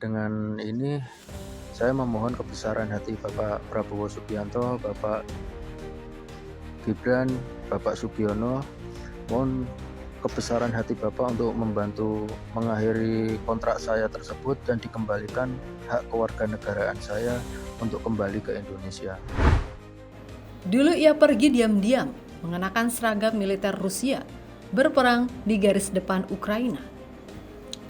Dengan ini saya memohon kebesaran hati Bapak Prabowo Subianto, Bapak Gibran, Bapak Sugiono. Mohon kebesaran hati Bapak untuk membantu mengakhiri kontrak saya tersebut dan dikembalikan hak kewarganegaraan saya untuk kembali ke Indonesia. Dulu ia pergi diam-diam mengenakan seragam militer Rusia, berperang di garis depan Ukraina.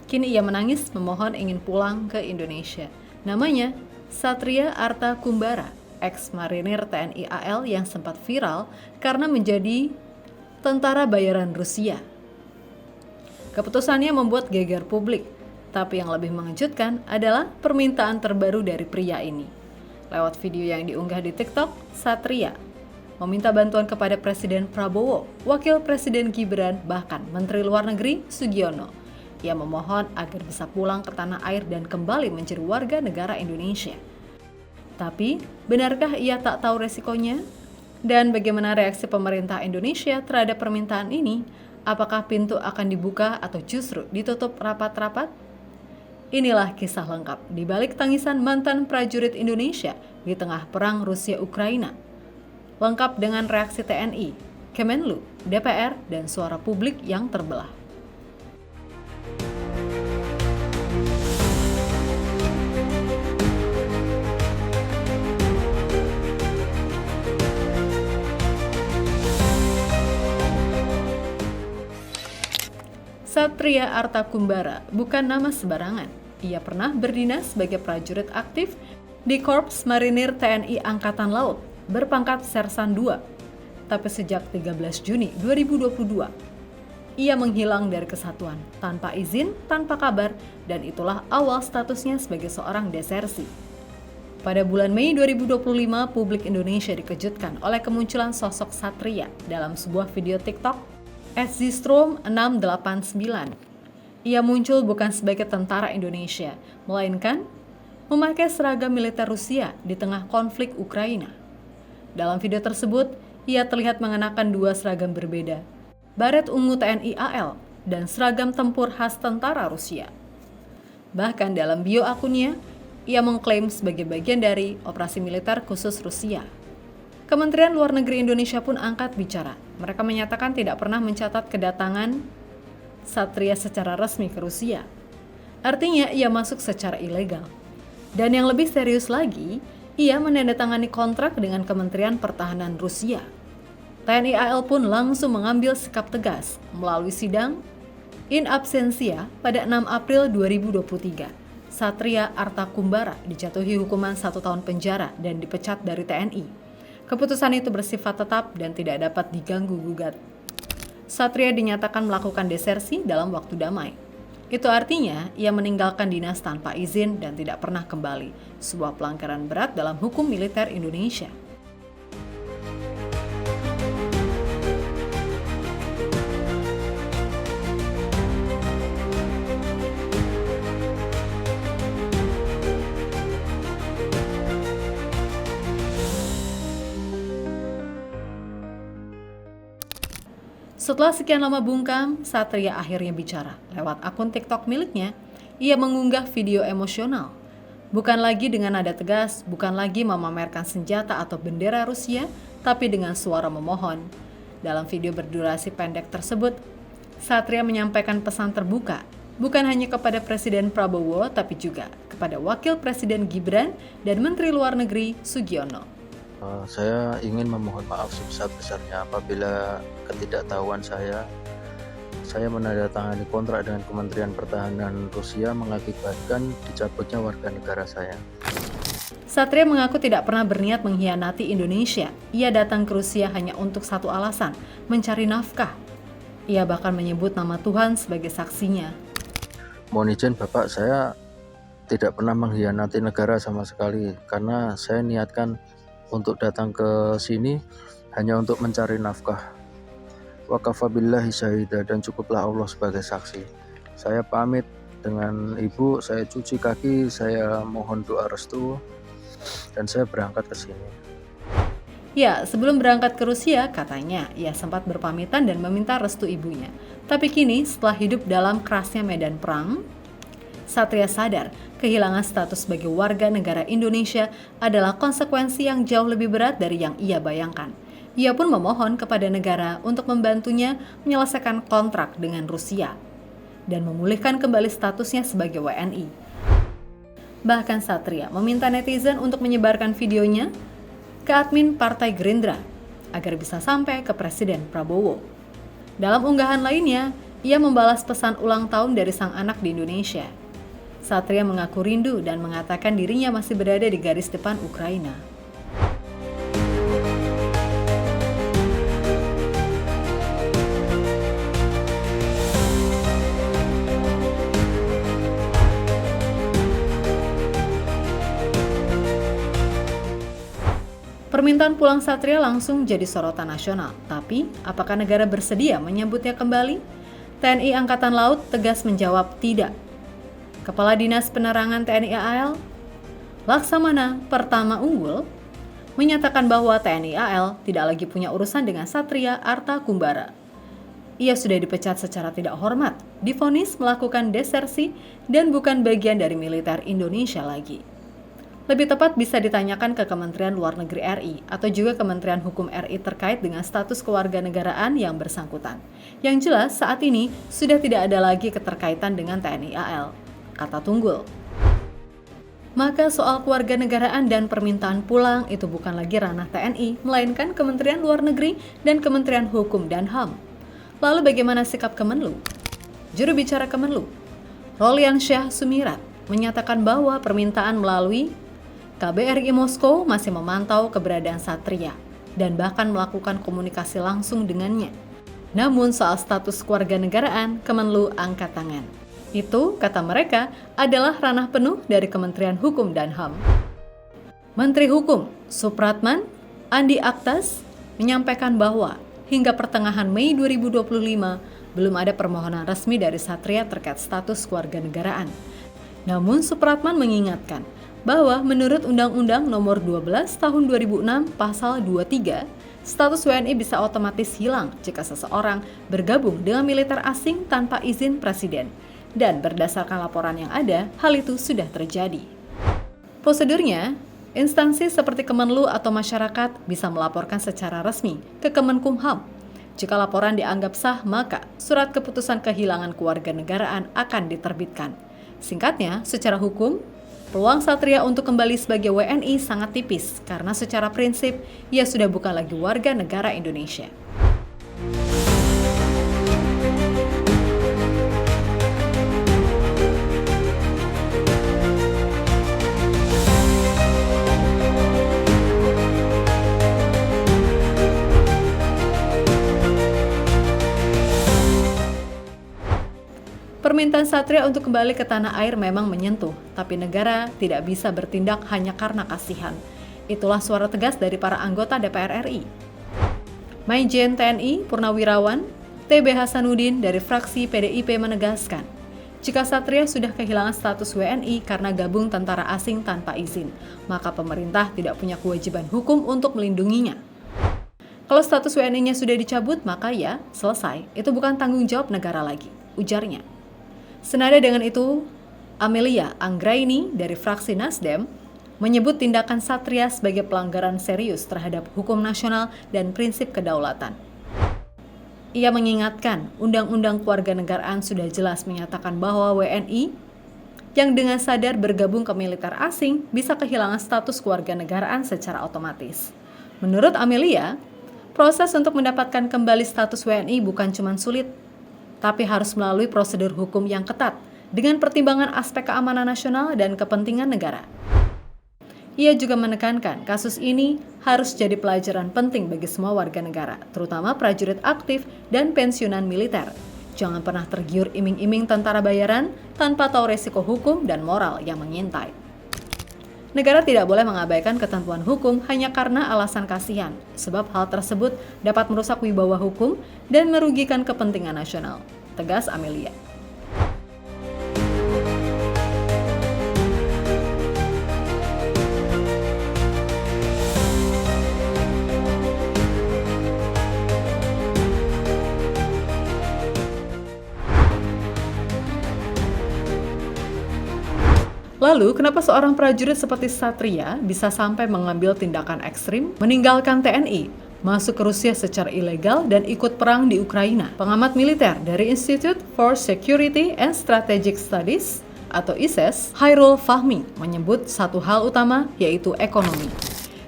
Kini ia menangis memohon ingin pulang ke Indonesia. Namanya Satria Arta Kumbara, ex-marinir TNI AL yang sempat viral karena menjadi tentara bayaran Rusia. Keputusannya membuat geger publik, tapi yang lebih mengejutkan adalah permintaan terbaru dari pria ini. Lewat video yang diunggah di TikTok, Satria meminta bantuan kepada Presiden Prabowo, Wakil Presiden Gibran, bahkan Menteri Luar Negeri Sugiono. Ia memohon agar bisa pulang ke tanah air dan kembali menjadi warga negara Indonesia. Tapi, benarkah ia tak tahu resikonya? Dan bagaimana reaksi pemerintah Indonesia terhadap permintaan ini? Apakah pintu akan dibuka atau justru ditutup rapat-rapat? Inilah kisah lengkap di balik tangisan mantan prajurit Indonesia di tengah perang Rusia-Ukraina. Lengkap dengan reaksi TNI, Kemenlu, DPR, dan suara publik yang terbelah. Satria Arta Kumbara bukan nama sembarangan. Ia pernah berdinas sebagai prajurit aktif di Korps Marinir TNI Angkatan Laut, berpangkat Sersan II. Tapi sejak 13 Juni 2022, ia menghilang dari kesatuan, tanpa izin, tanpa kabar, dan itulah awal statusnya sebagai seorang desersi. Pada bulan Mei 2025, publik Indonesia dikejutkan oleh kemunculan sosok Satria dalam sebuah video TikTok @zstrom689. Ia muncul bukan sebagai tentara Indonesia, melainkan memakai seragam militer Rusia di tengah konflik Ukraina. Dalam video tersebut, ia terlihat mengenakan dua seragam berbeda, baret ungu TNI AL dan seragam tempur khas tentara Rusia. Bahkan dalam bio akunnya, ia mengklaim sebagai bagian dari operasi militer khusus Rusia. Kementerian Luar Negeri Indonesia pun angkat bicara. Mereka menyatakan tidak pernah mencatat kedatangan Satria secara resmi ke Rusia. Artinya ia masuk secara ilegal. Dan yang lebih serius lagi, ia menandatangani kontrak dengan Kementerian Pertahanan Rusia. TNI AL pun langsung mengambil sikap tegas melalui sidang in absentia pada 6 April 2023. Satria Arta Kumbara dijatuhi hukuman 1 tahun penjara dan dipecat dari TNI. Keputusan itu bersifat tetap dan tidak dapat diganggu-gugat. Satria dinyatakan melakukan desersi dalam waktu damai. Itu artinya ia meninggalkan dinas tanpa izin dan tidak pernah kembali, sebuah pelanggaran berat dalam hukum militer Indonesia. Setelah sekian lama bungkam, Satria akhirnya bicara. Lewat akun TikTok miliknya, ia mengunggah video emosional. Bukan lagi dengan nada tegas, bukan lagi memamerkan senjata atau bendera Rusia, tapi dengan suara memohon. Dalam video berdurasi pendek tersebut, Satria menyampaikan pesan terbuka, bukan hanya kepada Presiden Prabowo, tapi juga kepada Wakil Presiden Gibran dan Menteri Luar Negeri Sugiono. Saya ingin memohon maaf sebesar-besarnya apabila ketidaktahuan saya menandatangani kontrak dengan Kementerian Pertahanan Rusia mengakibatkan dicabutnya warga negara saya. Satria mengaku tidak pernah berniat mengkhianati Indonesia. Ia datang ke Rusia hanya untuk satu alasan, mencari nafkah. Ia bahkan menyebut nama Tuhan sebagai saksinya. Mohon izin Bapak, saya tidak pernah mengkhianati negara sama sekali karena saya niatkan untuk datang ke sini hanya untuk mencari nafkah. Wa kafa billahi syahida, dan cukuplah Allah sebagai saksi. Saya pamit dengan Ibu, saya cuci kaki, saya mohon doa restu, dan saya berangkat ke sini. Ya, sebelum berangkat ke Rusia, katanya ia sempat berpamitan dan meminta restu ibunya. Tapi kini, setelah hidup dalam kerasnya medan perang, Satria sadar kehilangan status sebagai warga negara Indonesia adalah konsekuensi yang jauh lebih berat dari yang ia bayangkan. Ia pun memohon kepada negara untuk membantunya menyelesaikan kontrak dengan Rusia dan memulihkan kembali statusnya sebagai WNI. Bahkan Satria meminta netizen untuk menyebarkan videonya ke admin Partai Gerindra agar bisa sampai ke Presiden Prabowo. Dalam unggahan lainnya, ia membalas pesan ulang tahun dari sang anak di Indonesia. Satria mengaku rindu dan mengatakan dirinya masih berada di garis depan Ukraina. Permintaan pulang Satria langsung jadi sorotan nasional. Tapi, apakah negara bersedia menyambutnya kembali? TNI Angkatan Laut tegas menjawab tidak. Kepala Dinas Penerangan TNI AL, Laksamana Pertama Unggul, menyatakan bahwa TNI AL tidak lagi punya urusan dengan Satria Arta Kumbara. Ia sudah dipecat secara tidak hormat, divonis melakukan desersi, dan bukan bagian dari militer Indonesia lagi. Lebih tepat bisa ditanyakan ke Kementerian Luar Negeri RI atau juga Kementerian Hukum RI terkait dengan status kewarganegaraan yang bersangkutan. Yang jelas saat ini sudah tidak ada lagi keterkaitan dengan TNI AL, kata Tunggul. Maka soal kewarganegaraan dan permintaan pulang itu bukan lagi ranah TNI, melainkan Kementerian Luar Negeri dan Kementerian Hukum dan HAM. Lalu bagaimana sikap Kemenlu? Juru bicara Kemenlu, Rolian Syah Sumirat, menyatakan bahwa permintaan melalui KBRI Moskow masih memantau keberadaan Satria dan bahkan melakukan komunikasi langsung dengannya. Namun soal status kewarganegaraan, Kemenlu angkat tangan. Itu, kata mereka, adalah ranah penuh dari Kementerian Hukum dan HAM. Menteri Hukum Supratman Andi Aktas menyampaikan bahwa hingga pertengahan Mei 2025 belum ada permohonan resmi dari Satria terkait status kewarganegaraan. Namun Supratman mengingatkan bahwa menurut Undang-Undang Nomor 12 Tahun 2006 Pasal 23, status WNI bisa otomatis hilang jika seseorang bergabung dengan militer asing tanpa izin presiden. Dan berdasarkan laporan yang ada, hal itu sudah terjadi. Prosedurnya, instansi seperti Kemenlu atau masyarakat bisa melaporkan secara resmi ke Kemenkumham. Jika laporan dianggap sah, maka surat keputusan kehilangan kewarganegaraan akan diterbitkan. Singkatnya, secara hukum, peluang Satria untuk kembali sebagai WNI sangat tipis karena secara prinsip ia sudah bukan lagi warga negara Indonesia. Permintaan Satria untuk kembali ke tanah air memang menyentuh, tapi negara tidak bisa bertindak hanya karena kasihan. Itulah suara tegas dari para anggota DPR RI. Majen TNI Purnawirawan TB Hasanuddin dari fraksi PDIP menegaskan, jika Satria sudah kehilangan status WNI karena gabung tentara asing tanpa izin, maka pemerintah tidak punya kewajiban hukum untuk melindunginya. Kalau status WNI-nya sudah dicabut, maka ya selesai, itu bukan tanggung jawab negara lagi, ujarnya. Senada dengan itu, Amelia Anggraini dari fraksi Nasdem menyebut tindakan Satria sebagai pelanggaran serius terhadap hukum nasional dan prinsip kedaulatan. Ia mengingatkan Undang-Undang Kewarganegaraan sudah jelas menyatakan bahwa WNI yang dengan sadar bergabung ke militer asing bisa kehilangan status kewarganegaraan secara otomatis. Menurut Amelia, proses untuk mendapatkan kembali status WNI bukan cuma sulit, tapi harus melalui prosedur hukum yang ketat dengan pertimbangan aspek keamanan nasional dan kepentingan negara. Ia juga menekankan kasus ini harus jadi pelajaran penting bagi semua warga negara, terutama prajurit aktif dan pensiunan militer. Jangan pernah tergiur iming-iming tentara bayaran tanpa tahu resiko hukum dan moral yang mengintai. Negara tidak boleh mengabaikan ketentuan hukum hanya karena alasan kasihan, sebab hal tersebut dapat merusak wibawa hukum dan merugikan kepentingan nasional, tegas Amelia. Lalu, kenapa seorang prajurit seperti Satria bisa sampai mengambil tindakan ekstrim, meninggalkan TNI, masuk ke Rusia secara ilegal dan ikut perang di Ukraina? Pengamat militer dari Institute for Security and Strategic Studies atau ISES, Hairul Fahmi, menyebut satu hal utama, yaitu ekonomi.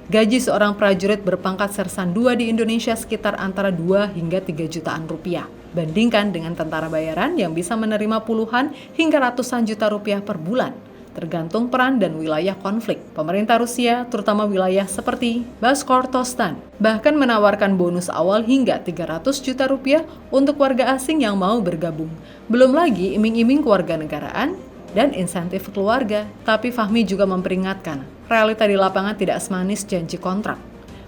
Gaji seorang prajurit berpangkat Sersan 2 di Indonesia sekitar antara 2 hingga 3 jutaan rupiah. Bandingkan dengan tentara bayaran yang bisa menerima puluhan hingga ratusan juta rupiah per bulan, tergantung peran dan wilayah konflik. Pemerintah Rusia, terutama wilayah seperti Bashkortostan, bahkan menawarkan bonus awal hingga 300 juta rupiah untuk warga asing yang mau bergabung. Belum lagi iming-iming kewarganegaraan dan insentif keluarga. Tapi Fahmi juga memperingatkan, realita di lapangan tidak semanis janji kontrak.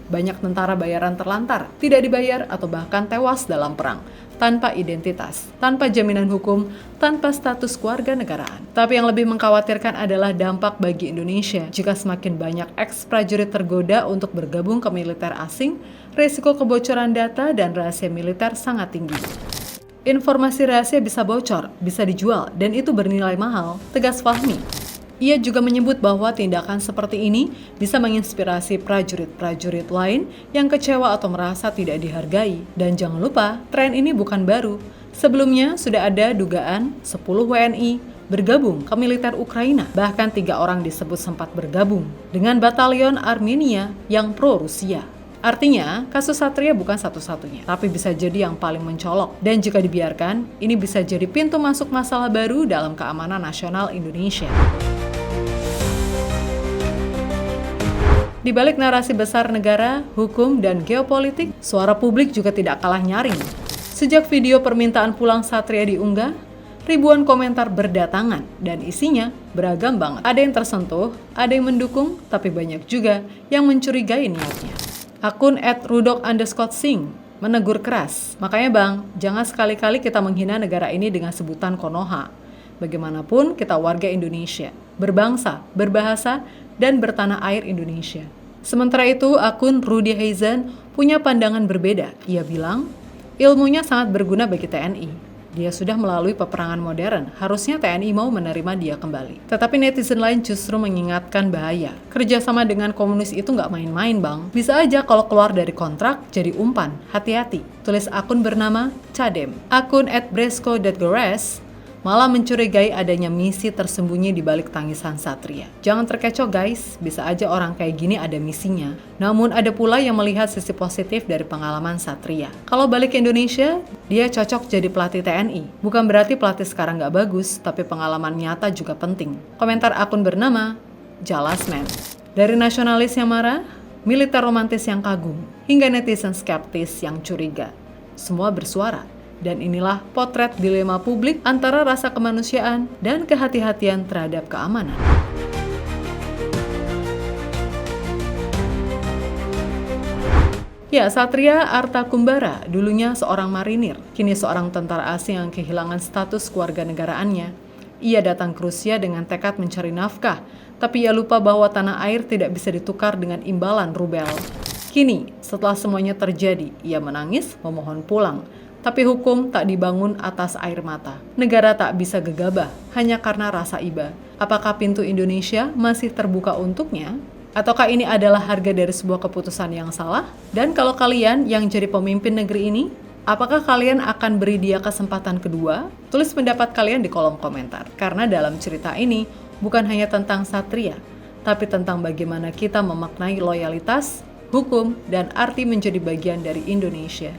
Banyak tentara bayaran terlantar, tidak dibayar atau bahkan tewas dalam perang, tanpa identitas, tanpa jaminan hukum, tanpa status kewarganegaraan. Tapi yang lebih mengkhawatirkan adalah dampak bagi Indonesia. Jika semakin banyak eks-prajurit tergoda untuk bergabung ke militer asing, risiko kebocoran data dan rahasia militer sangat tinggi. Informasi rahasia bisa bocor, bisa dijual, dan itu bernilai mahal, tegas Fahmi. Ia juga menyebut bahwa tindakan seperti ini bisa menginspirasi prajurit-prajurit lain yang kecewa atau merasa tidak dihargai. Dan jangan lupa, tren ini bukan baru. Sebelumnya sudah ada dugaan 10 WNI bergabung ke militer Ukraina. Bahkan 3 orang disebut sempat bergabung dengan batalion Armenia yang pro-Rusia. Artinya, kasus Satria bukan satu-satunya, tapi bisa jadi yang paling mencolok. Dan jika dibiarkan, ini bisa jadi pintu masuk masalah baru dalam keamanan nasional Indonesia. Di balik narasi besar negara, hukum, dan geopolitik, suara publik juga tidak kalah nyaring. Sejak video permintaan pulang Satria diunggah, ribuan komentar berdatangan dan isinya beragam banget. Ada yang tersentuh, ada yang mendukung, tapi banyak juga yang mencurigai niatnya. Akun @rudok_sing menegur keras, makanya bang, jangan sekali-kali kita menghina negara ini dengan sebutan Konoha. Bagaimanapun kita warga Indonesia, berbangsa, berbahasa, dan bertanah air Indonesia. Sementara itu, akun Rudy Hazen punya pandangan berbeda. Ia bilang, ilmunya sangat berguna bagi TNI. Dia sudah melalui peperangan modern, harusnya TNI mau menerima dia kembali. Tetapi netizen lain justru mengingatkan bahaya. Kerjasama dengan komunis itu nggak main-main bang. Bisa aja kalau keluar dari kontrak jadi umpan, hati-hati. Tulis akun bernama Cadem. Akun @bresco.gores malah mencurigai adanya misi tersembunyi di balik tangisan Satria. Jangan terkecoh guys, bisa aja orang kayak gini ada misinya. Namun ada pula yang melihat sisi positif dari pengalaman Satria. Kalau balik ke Indonesia, dia cocok jadi pelatih TNI. Bukan berarti pelatih sekarang nggak bagus, tapi pengalaman nyata juga penting. Komentar akun bernama Jalasman. Dari nasionalis yang marah, militer romantis yang kagum, hingga netizen skeptis yang curiga. Semua bersuara. Dan inilah potret dilema publik antara rasa kemanusiaan dan kehati-hatian terhadap keamanan. Ya, Satria Artakumbara dulunya seorang marinir, kini seorang tentara asing yang kehilangan status kewarganegaraannya. Ia datang ke Rusia dengan tekad mencari nafkah, tapi ia lupa bahwa tanah air tidak bisa ditukar dengan imbalan rubel. Kini, setelah semuanya terjadi, ia menangis memohon pulang. Tapi hukum tak dibangun atas air mata. Negara tak bisa gegabah hanya karena rasa iba. Apakah pintu Indonesia masih terbuka untuknya? Ataukah ini adalah harga dari sebuah keputusan yang salah? Dan kalau kalian yang jadi pemimpin negeri ini, apakah kalian akan beri dia kesempatan kedua? Tulis pendapat kalian di kolom komentar. Karena dalam cerita ini bukan hanya tentang Satria, tapi tentang bagaimana kita memaknai loyalitas, hukum, dan arti menjadi bagian dari Indonesia.